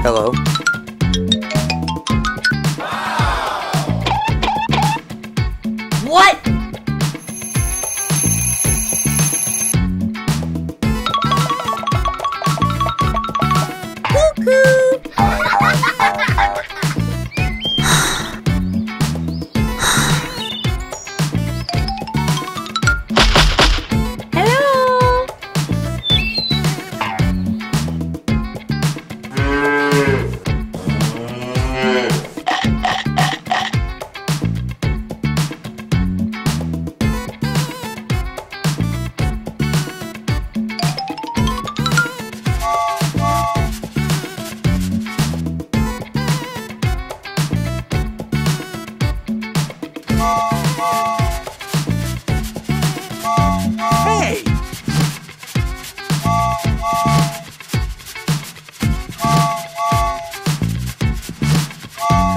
Hello. What?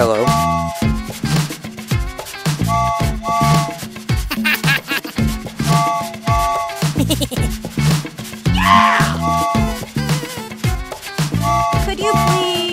Hello. Could you please?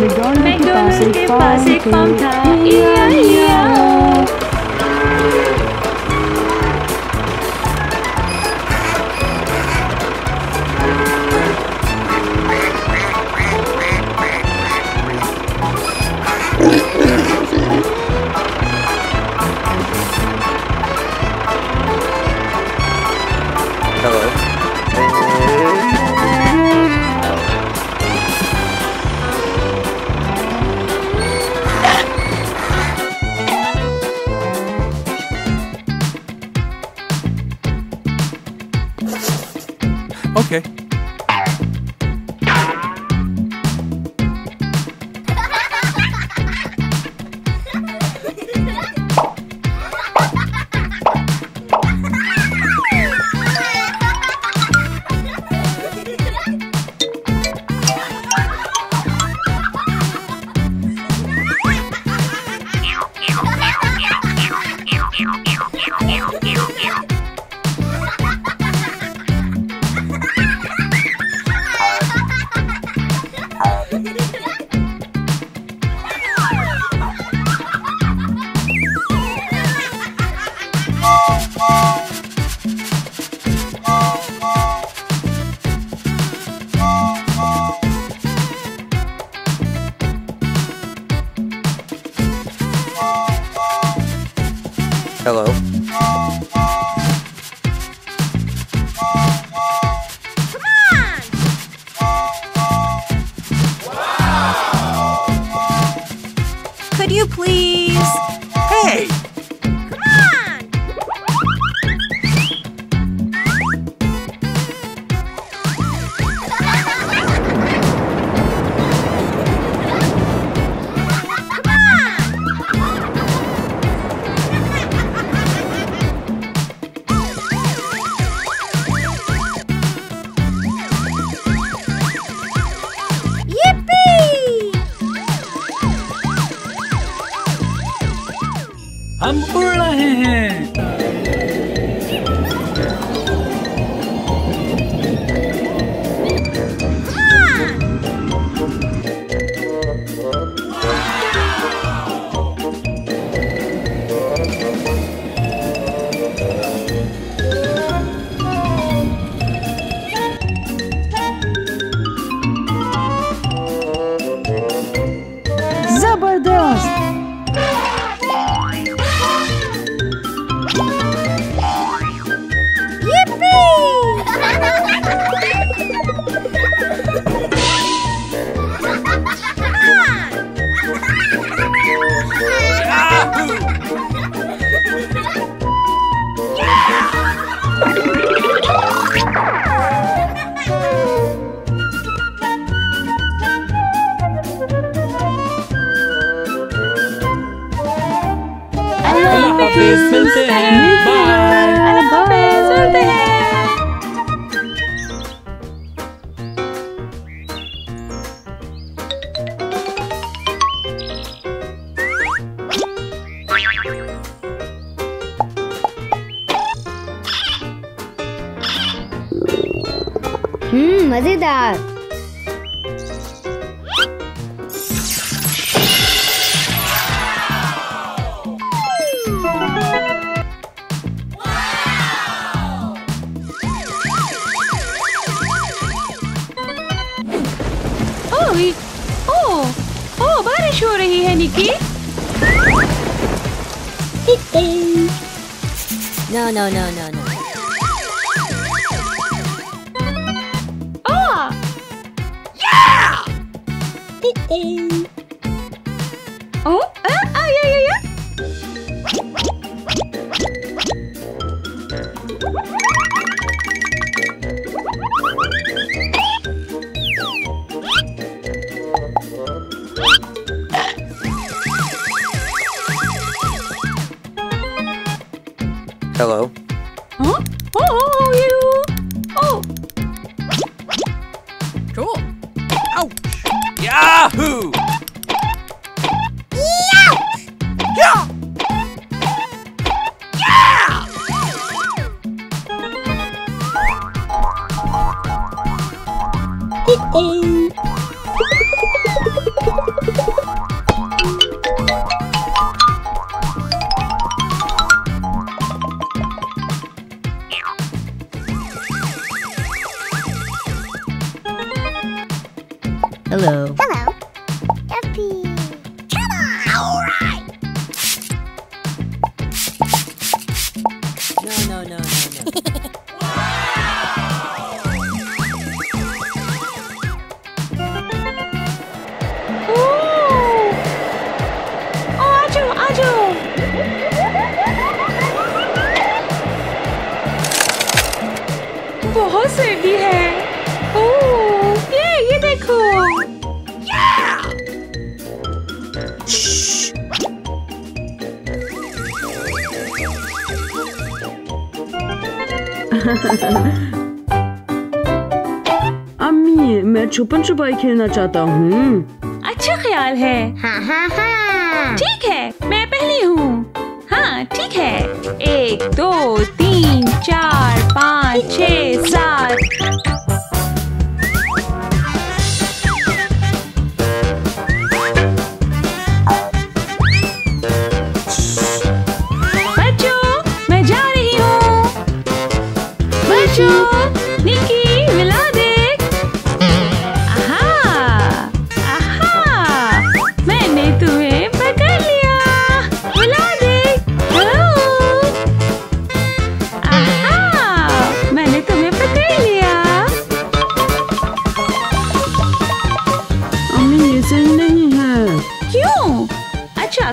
McDonald के पास एक फार्म था। Okay. Hello. Come on! Could you please? Hey! Come on! हम उड़ रहे हैं। जबरदस्त। मिलते हैं। मजेदार। ओह, बारिश हो रही है निकी। No, no, no, no, no. Hello. Huh? Oh, you. Oh. Cool. Ouch. Yahoo! Yeah! बहुत सर्दी है। ओह ये देखो। अम्मी, मैं छुपन छुपाई खेलना चाहता हूँ। अच्छा ख्याल है। हाँ हाँ हाँ। ठीक है, मैं पहली हूँ। हाँ ठीक है। 1 2 3 4 5 6 7।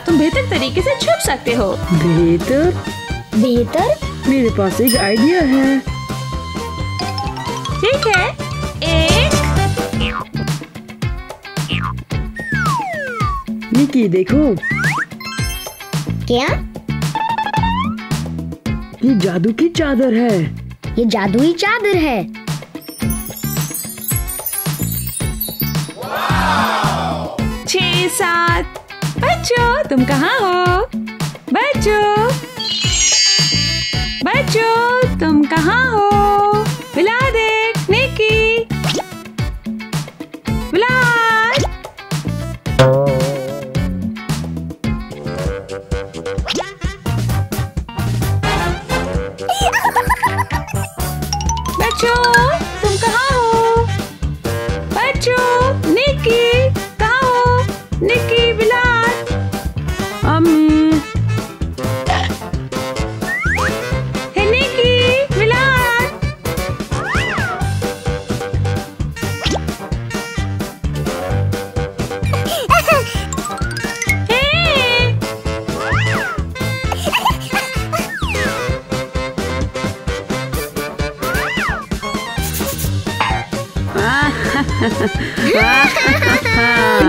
तुम बेहतर तरीके से छुप सकते हो। बेहतर? मेरे पास एक आइडिया है। ठीक है। 1 निकी देखो। क्या? ये जादू की चादर है। ये जादुई चादर है। 6 7। बच्चों तुम कहाँ हो? बच्चों तुम कहाँ हो? वलद देख, निकी, वलद। बच्चों तुम कहाँ हो? बच्चों, निकी कहाँ हो? निकी, वलद। अम्मी।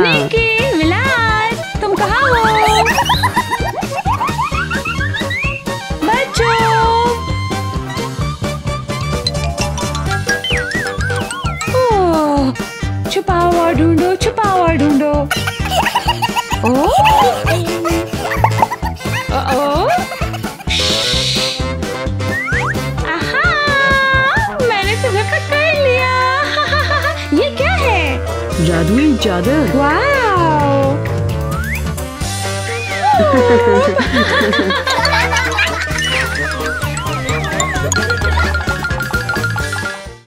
निकी, वलद, तुम कहाँ हो? बच्चों, ओह, छुपा हुआ ढूंढो, छुपा हुआ ढूंढो। जादुई चादर। वाओ।